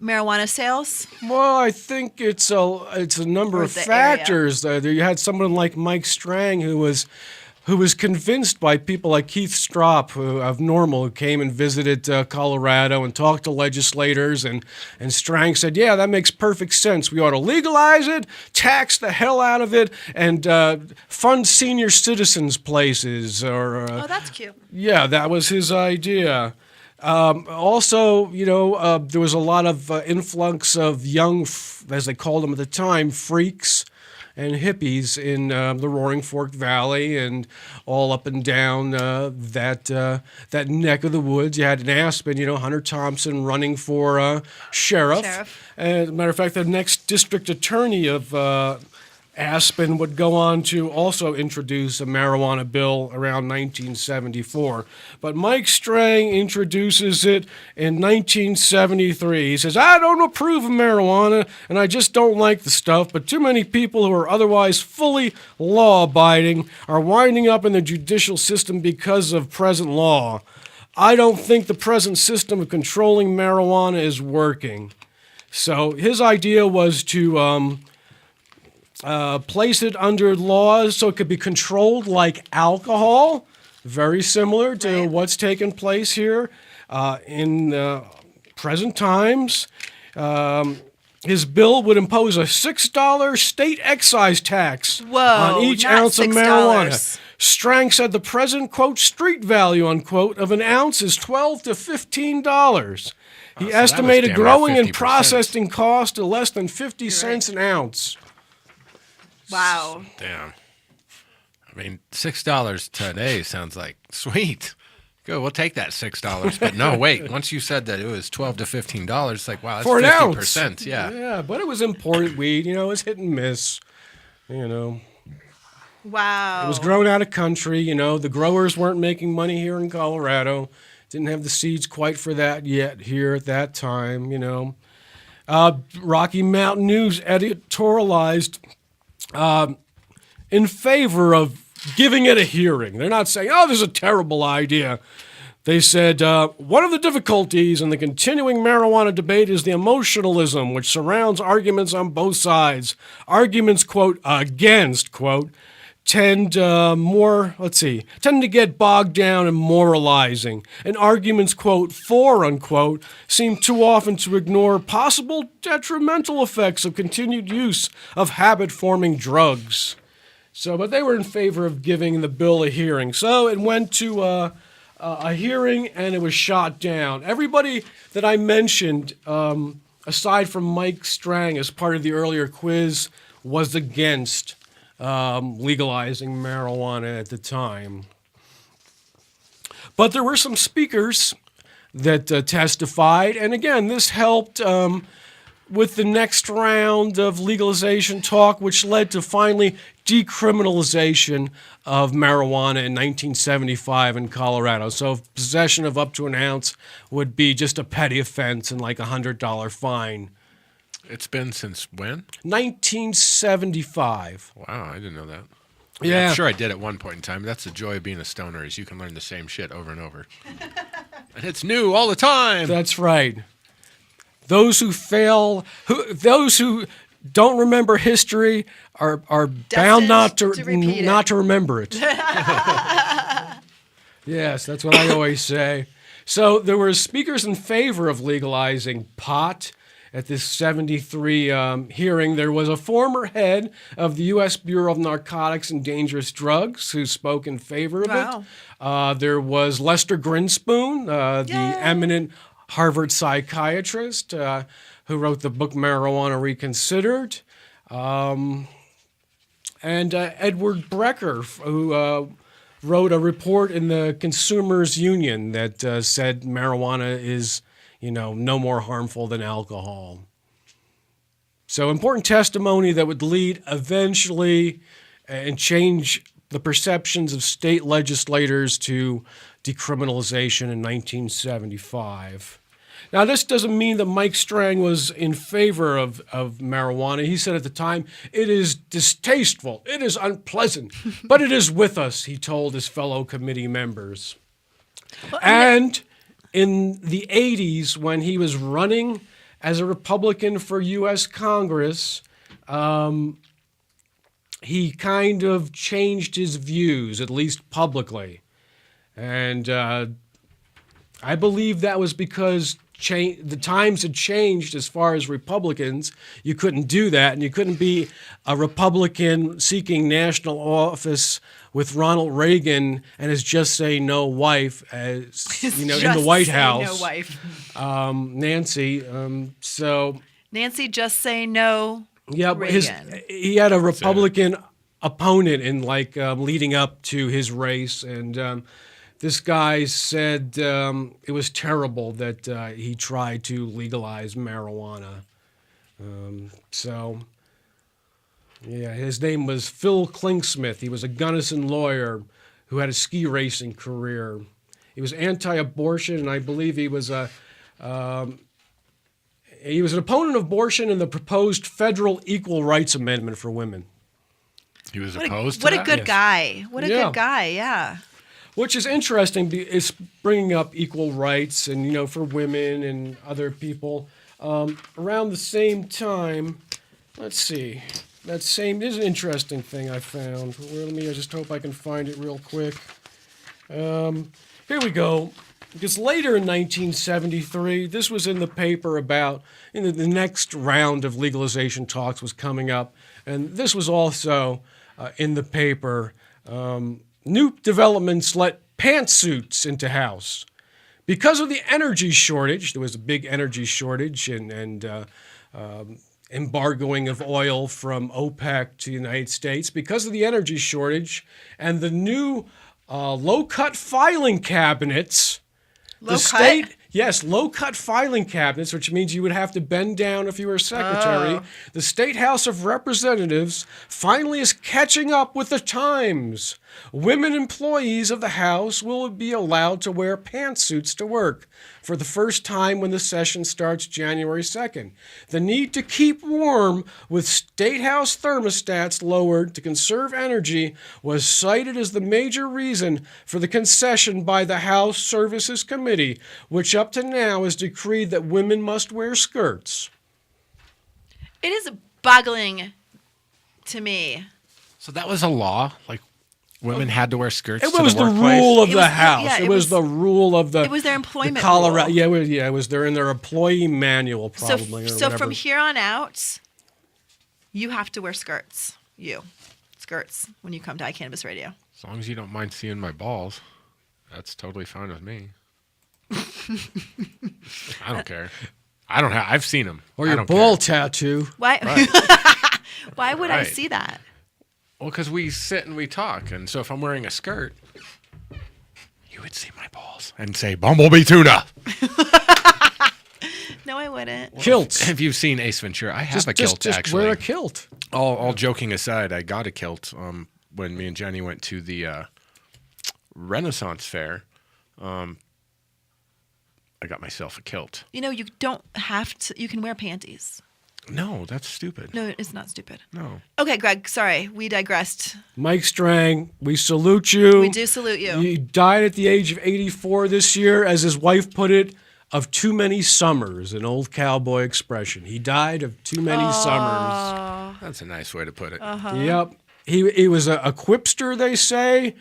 marijuana sales? Well, I think it's a number Or of the factors. You had someone like Mike Strang who was convinced by people like Keith Stroup of Normal, who came and visited Colorado and talked to legislators, and Strang said, yeah, that makes perfect sense. We ought to legalize it, tax the hell out of it, and fund senior citizens places. Oh, that's cute. Yeah, that was his idea. Also, there was a lot of influx of young, as they called them at the time, freaks and hippies in the Roaring Fork Valley and all up and down that neck of the woods. You had in Aspen, Hunter Thompson running for sheriff. And as a matter of fact, the next district attorney of Aspen would go on to also introduce a marijuana bill around 1974. But Mike Strang introduces it in 1973. He says, I don't approve of marijuana, and I just don't like the stuff, but too many people who are otherwise fully law-abiding are winding up in the judicial system because of present law. I don't think the present system of controlling marijuana is working. So his idea was to place it under laws so it could be controlled like alcohol, very similar to what's taken place here in present times. His bill would impose a $6 state excise tax on each ounce of marijuana. Strang said the present, quote, street value, unquote, of an ounce is $12 to $15. He estimated growing and processing cost to less than 50 cents an ounce. Wow. Damn. I mean, $6 today sounds like sweet. Good, we'll take that $6. But no, wait. Once you said that it was $12 to $15, it's like, wow, that's for 50%. An ounce. Yeah. Yeah, but it was imported weed. It's hit and miss. Wow. It was grown out of country. The growers weren't making money here in Colorado. Didn't have the seeds quite for that yet here at that time. Rocky Mountain News editorialized in favor of giving it a hearing. They're not saying, oh, this is a terrible idea. They said, one of the difficulties in the continuing marijuana debate is the emotionalism which surrounds arguments on both sides. Arguments, quote, against, quote, tend to get bogged down in moralizing. And arguments, quote, for, unquote, seem too often to ignore possible detrimental effects of continued use of habit-forming drugs. But they were in favor of giving the bill a hearing. So it went to a hearing, and it was shot down. Everybody that I mentioned, aside from Mike Strang as part of the earlier quiz, was against legalizing marijuana at the time. But there were some speakers that testified, and again, this helped with the next round of legalization talk, which led to finally decriminalization of marijuana in 1975 in Colorado. So possession of up to an ounce would be just a petty offense and like a $100 fine. It's been since when? 1975. Wow, I didn't know that. Yeah. I'm sure I did at one point in time. That's the joy of being a stoner, is you can learn the same shit over and over. And it's new all the time. That's right. Those who fail, those who don't remember history are bound not to remember it. Yes, that's what I always say. So there were speakers in favor of legalizing pot at this 73 hearing. There was a former head of the U.S. Bureau of Narcotics and Dangerous Drugs who spoke in favor of it. There was Lester Grinspoon, the eminent Harvard psychiatrist who wrote the book Marijuana Reconsidered, and Edward Brecker, who wrote a report in the Consumers Union that said marijuana is, no more harmful than alcohol. So important testimony that would lead eventually and change the perceptions of state legislators to decriminalization in 1975. Now, this doesn't mean that Mike Strang was in favor of marijuana. He said at the time, "It is distasteful, it is unpleasant, but it is with us," he told his fellow committee members. And in the 80s, when he was running as a Republican for U.S. Congress, he kind of changed his views, at least publicly. And I believe that was because the times had changed as far as Republicans. You couldn't do that, and you couldn't be a Republican seeking national office with Ronald Reagan and his "just say no" wife, as in the White House. No wife. Nancy. Nancy, just say no. Yeah, Reagan. He had a Republican opponent in leading up to his race, and this guy said it was terrible that he tried to legalize marijuana. His name was Phil Klingsmith. He was a Gunnison lawyer who had a ski racing career. He was anti-abortion, and I believe he was an opponent of abortion and the proposed federal equal rights amendment for women. He was opposed to that? that? What a good guy. What a good guy, yeah. Which is interesting. It's bringing up equal rights and, for women and other people. Around the same time, let's see. This is an interesting thing I found. I just hope I can find it real quick. Here we go. Because later in 1973, this was in the paper about the next round of legalization talks was coming up. And this was also in the paper. New developments let pantsuits into House. Because of the energy shortage, there was a big energy shortage and embargoing of oil from OPEC to the United States. Because of the energy shortage and the new low-cut filing cabinets, low-cut filing cabinets, which means you would have to bend down if you were secretary. Oh. The State House of Representatives finally is catching up with the times. Women employees of the House will be allowed to wear pantsuits to work for the first time when the session starts January 2nd. The need to keep warm with State House thermostats lowered to conserve energy was cited as the major reason for the concession by the House Services Committee, which up to now has decreed that women must wear skirts. It is boggling to me. So that was a law? Women had to wear skirts to the workplace? It was the rule of the House. Yeah, it was the rule of the... It was their employment Colorado. rule. It was in their employee manual, probably. So from here on out, you have to wear skirts. Skirts when you come to iCannabis Radio. As long as you don't mind seeing my balls, that's totally fine with me. I don't care. I've seen them. Or your ball tattoo. Why? Right. Why would I Right. see that? Well, because we sit and we talk, and so if I'm wearing a skirt, you would see my balls and say "Bumblebee tuna." No, I wouldn't. Kilts. Have you seen Ace Ventura? I have a kilt, just actually. wear a kilt. All joking aside, I got a kilt when me and Jenny went to the Renaissance Fair. I got myself a kilt. You know, you don't have to. You can wear panties. No, that's stupid. No, it's not stupid. No. Okay, Greg, sorry. We digressed. Mike Strang, we salute you. We do salute you. He died at the age of 84 this year, as his wife put it, of too many summers, an old cowboy expression. He died of too many summers. That's a nice way to put it. Yep. He was a quipster, they say.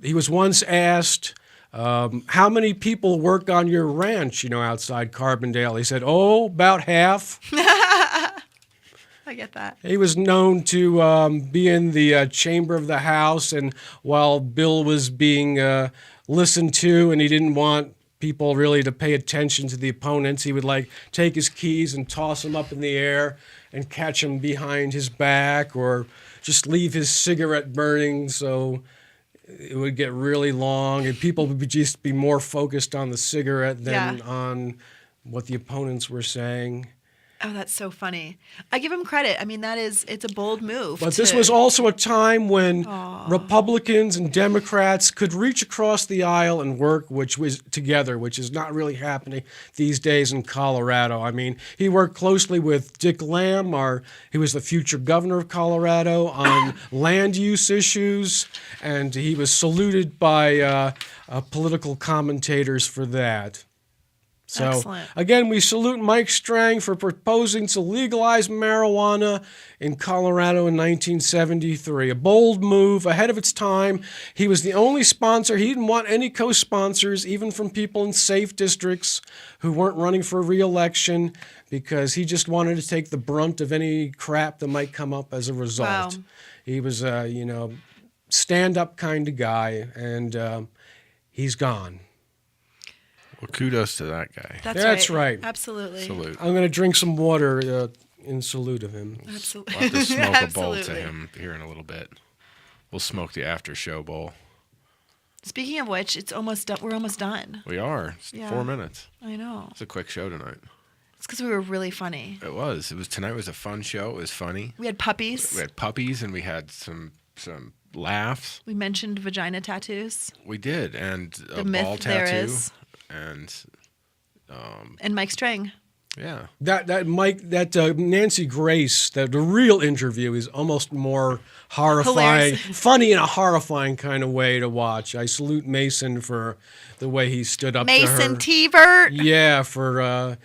He was once asked, how many people work on your ranch, outside Carbondale? He said, about half. I get that. He was known to be in the chamber of the House, and while Bill was being listened to and he didn't want people really to pay attention to the opponents, he would take his keys and toss them up in the air and catch them behind his back, or just leave his cigarette burning so it would get really long and people would just be more focused on the cigarette than on what the opponents were saying. Oh, that's so funny. I give him credit. I mean, it's a bold move. But this was also a time when Republicans and Democrats could reach across the aisle and work together, which is not really happening these days in Colorado. I mean, he worked closely with Dick Lamb, he was the future governor of Colorado, on land use issues, and he was saluted by political commentators for that. So, excellent. Again, we salute Mike Strang for proposing to legalize marijuana in Colorado in 1973. A bold move, ahead of its time. He was the only sponsor. He didn't want any co-sponsors, even from people in safe districts who weren't running for re-election, because he just wanted to take the brunt of any crap that might come up as a result. Wow. He was a, stand-up kind of guy, and he's gone. Well, kudos to that guy. That's right. Absolutely. Salute. I'm going to drink some water in salute of him. Absolutely. We'll have to smoke a bowl to Absolutely. him here in a little bit. We'll smoke the after show bowl. Speaking of which, it's almost done. We're almost done. We are. It's 4 minutes. I know. It's a quick show tonight. It's because we were really funny. It was. Tonight was a fun show. It was funny. We had puppies. We had puppies and we had some laughs. We mentioned vagina tattoos. We did, and a myth ball there tattoo, is. and Mike Strang. yeah. That Nancy Grace, the real interview is almost more horrifying, Hilarious. funny in a horrifying kind of way to watch. I salute Mason for the way he stood up to her. Mason T-Vert. Yeah, for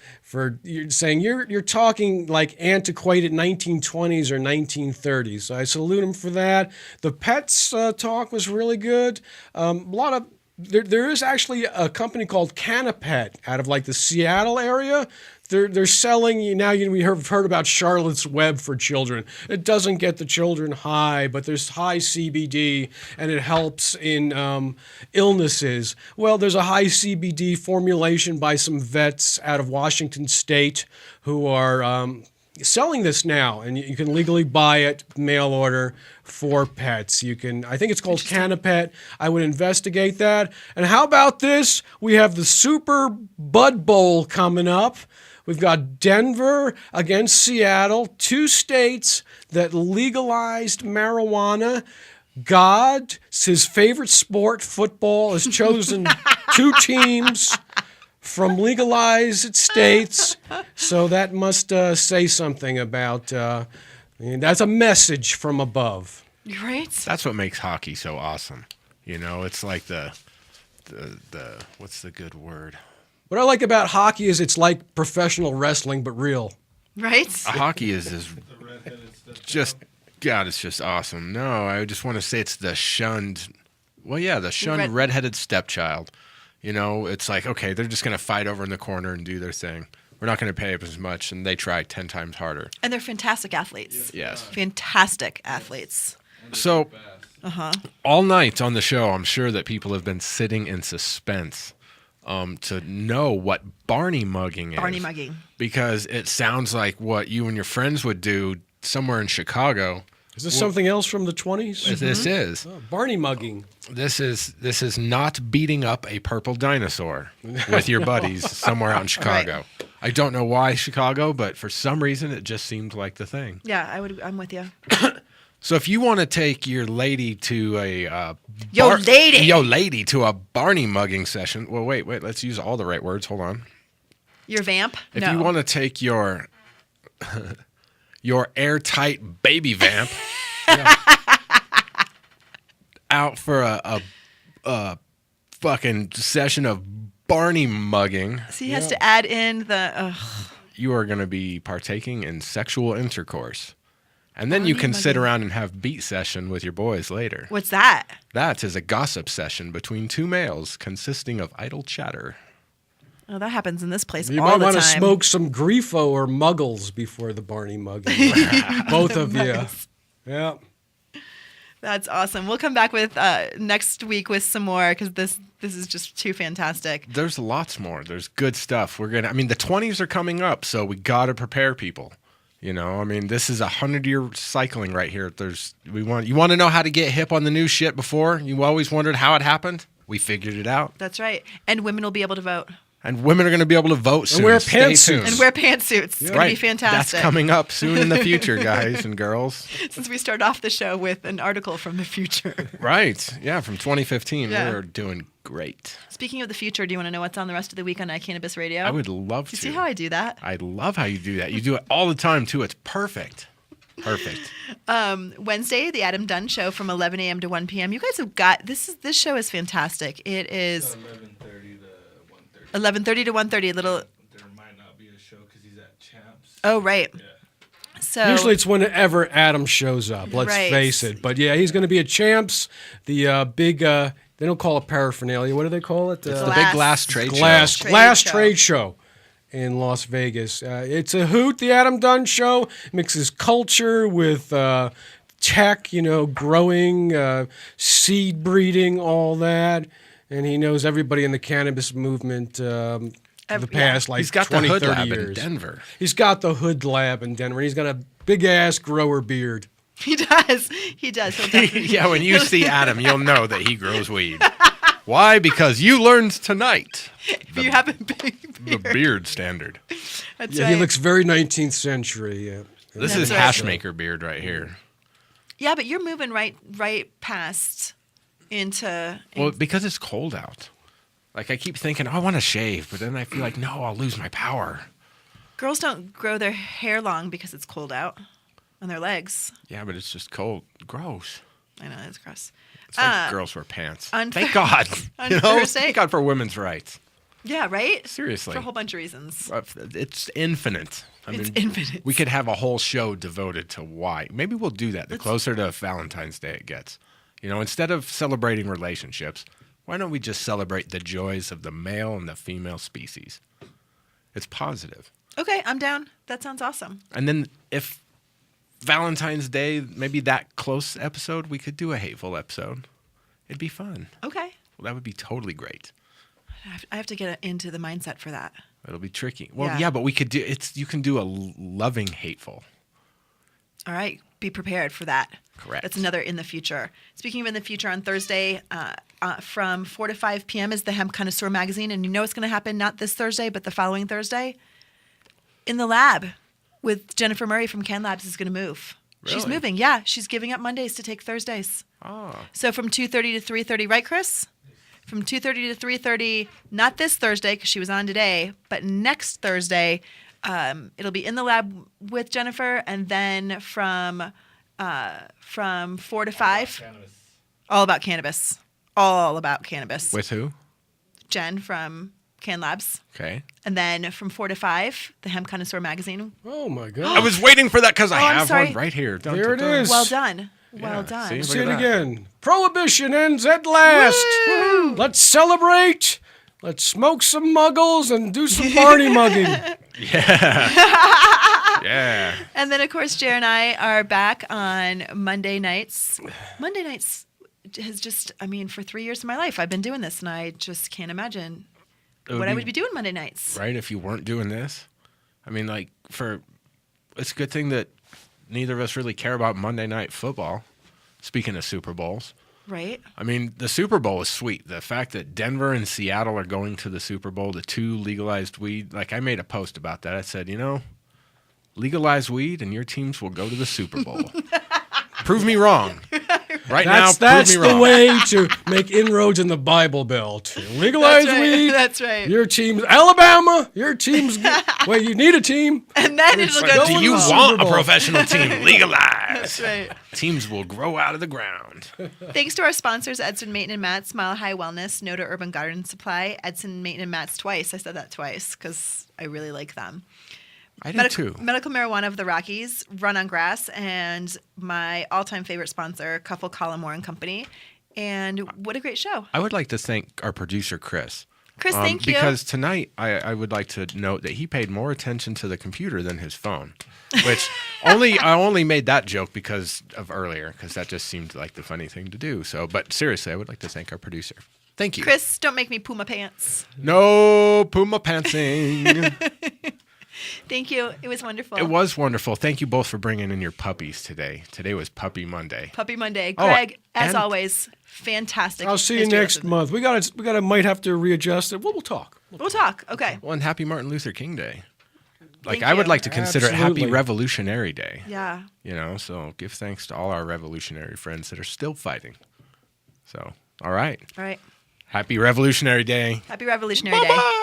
you're saying you're talking like antiquated 1920s or 1930s. So I salute him for that. The pets talk was really good. A lot of there is actually a company called Canapet out of the Seattle area. They're selling now. We have heard about Charlotte's Web for children. It doesn't get the children high, but there's high CBD and it helps in illnesses. Well, there's a high CBD formulation by some vets out of Washington State who are selling this now, and you can legally buy it, mail order, for pets. I think it's called Canapet. I would investigate that. And how about this? We have the Super Bud Bowl coming up. We've got Denver against Seattle, 2 states that legalized marijuana. God, his favorite sport, football, has chosen 2 teams from legalized states, so that must say something about. That's a message from above. Right. That's what makes hockey so awesome. It's like the what's the good word? What I like about hockey is it's like professional wrestling, but real. Right. Hockey is just God. It's just awesome. No, I just want to say it's the shunned. Well, yeah, the shunned redheaded stepchild. It's like, okay, they're just going to fight over in the corner and do their thing. We're not going to pay up as much, and they try 10 times harder. And they're fantastic athletes. Yes. Fantastic athletes. So, all night on the show, I'm sure that people have been sitting in suspense to know what Barney mugging is. Barney mugging. Because it sounds like what you and your friends would do somewhere in Chicago Is this something else from the 20s? This is. Oh, Barney mugging. This is not beating up a purple dinosaur with your buddies somewhere out in Chicago. Right. I don't know why Chicago, but for some reason it just seemed like the thing. Yeah, I'm with you. So if you want to take your lady to a Yo lady to a Barney mugging session. Well, wait, let's use all the right words. Hold on. Your vamp? If you want to take your airtight baby vamp out for a fucking session of Barney mugging. So he has to add in the... You are going to be partaking in sexual intercourse. And then Barney you can sit mugging. around and have beat session with your boys later. What's that? That is a gossip session between two males consisting of idle chatter. Oh, that happens in this place You all might the time. want to smoke some Grifo or Muggles before the Barney mugging. Both of you. Yeah. That's awesome. We'll come back with next week with some more because this is just too fantastic. There's lots more. There's good stuff. The 20s are coming up, so we got to prepare people. You know, I mean, this is 100-year cycling right here. You want to know how to get hip on the new shit before? You always wondered how it happened? We figured it out. That's right. And women will be able to vote. And women are going to be able to vote soon. And wear Stay pantsuits. tuned. And wear pantsuits. It's going to be fantastic. That's coming up soon in the future, guys and girls. Since we started off the show with an article from the future. Right. Yeah, from 2015. Yeah. We're doing great. Speaking of the future, do you want to know what's on the rest of the week on iCannabis Radio? I would love to. You see how I do that? I love how you do that. You do it all the time, too. It's perfect. Perfect. Wednesday, the Adam Dunn Show from 11 a.m. to 1 p.m. You guys have got this show is fantastic. It is 11:30 to 1:30. Little. There might not be a show because he's at Champs. Oh right. Yeah. So Usually it's whenever Adam shows up. Let's Right. face it. But yeah, he's going to be at Champs. The big. They don't call it paraphernalia. What do they call it? It's the big glass trade show. Glass trade show in Las Vegas. It's a hoot. The Adam Dunn Show mixes culture with tech. Growing, seed breeding, all that. And he knows everybody in the cannabis movement for the past He's got 20, the Hood 30 Lab years. in Denver. He's got the Hood Lab in Denver. He's got a big-ass grower beard. he does. He'll definitely- Yeah, when you see Adam, you'll know that he grows weed. Why? Because you learned tonight If you have a big the beard standard. That's Yeah, right. he looks very 19th century. Yeah. This That's is right. Hashmaker beard right here. Yeah, but you're moving right past into. Well, because it's cold out. Like, I keep thinking, I want to shave, but then I feel like, no, I'll lose my power. Girls don't grow their hair long because it's cold out on their legs. Yeah, but it's just cold. Gross. I know, it's gross. It's like girls wear pants. on Thank Thur- God. on You know? Thursday- Thank God for women's rights. Yeah, right? Seriously. For a whole bunch of reasons. It's infinite. It's infinite. We could have a whole show devoted to why. Maybe we'll do that the closer to Valentine's Day it gets. Instead of celebrating relationships, why don't we just celebrate the joys of the male and the female species? It's positive. Okay, I'm down. That sounds awesome. And then if Valentine's Day, maybe that close episode, we could do a hateful episode. It'd be fun. Okay. Well, that would be totally great. I have to get into the mindset for that. It'll be tricky. Well, Yeah. yeah, but we could do you can do a loving hateful. All right, be prepared for that. Correct. That's another in the future. Speaking of in the future, on Thursday from 4 to 5 p.m. is the Hemp Connoisseur magazine. And you know what's going to happen not this Thursday, but the following Thursday? In the lab with Jennifer Murray from Can Labs is going to move. She's Really? moving. Yeah, she's giving up Mondays to take Thursdays. Oh. So from 2:30 to 3:30, right, Chris? From 2:30 to 3:30, not this Thursday because she was on today, but next Thursday, it'll be in the lab with Jennifer, and then from 4 to 5, all about cannabis. All about cannabis. With who? Jen from Can Labs. Okay. And then from 4 to 5, the Hemp Connoisseur magazine. Oh, my God. I was waiting for that because I I'm have sorry. one right here. Dun, There dun, it dun. is. Well done. Well Yeah, done. see? Say it Look at that. again. Prohibition ends at last. Woo! Let's celebrate. Let's smoke some muggles and do some Barney mugging. Yeah. And then, of course, Jer and I are back on Monday nights. Monday nights has just, for 3 years of my life, I've been doing this, and I just can't imagine what I would be doing Monday nights. Right, if you weren't doing this. It's a good thing that neither of us really care about Monday Night Football. Speaking of Super Bowls. Right. I mean, the Super Bowl is sweet. The fact that Denver and Seattle are going to the Super Bowl, the two legalized weed, like I made a post about that. I said, legalize weed and your teams will go to the Super Bowl. Prove me wrong. That's the way to make inroads in the Bible Belt. Legalize weed. That's right. Your team's Alabama. Your team's well, you need a team. And then it'll go. Do you want a professional team? Legalize. That's right. Teams will grow out of the ground. Thanks to our sponsors, Edson Maton and Matt's, Mile High Wellness, Noda Urban Garden Supply, Edson Maton and Matt's twice. I said that twice because I really like them. I do too. Medical Marijuana of the Rockies, Run on Grass, and my all-time favorite sponsor, Cuffle Collimore and Company. And what a great show. I would like to thank our producer, Chris. Chris, thank you. Because tonight I would like to note that he paid more attention to the computer than his phone, which I only made that joke because of earlier, because that just seemed like the funny thing to do. So, but seriously, I would like to thank our producer. Thank you. Chris, don't make me poo my pants. No Puma pantsing. Thank you. It was wonderful. It was wonderful. Thank you both for bringing in your puppies today. Today was Puppy Monday. Puppy Monday. Greg, as always, fantastic. I'll see you next month. We might have to readjust it. We'll talk. We'll talk. Okay. Well, and happy Martin Luther King Day. Thank I would you. like to consider it Happy Absolutely. Revolutionary Day. Yeah. So give thanks to all our revolutionary friends that are still fighting. So, all right. All right. Happy Revolutionary Day. Happy Revolutionary Day. Bye-bye.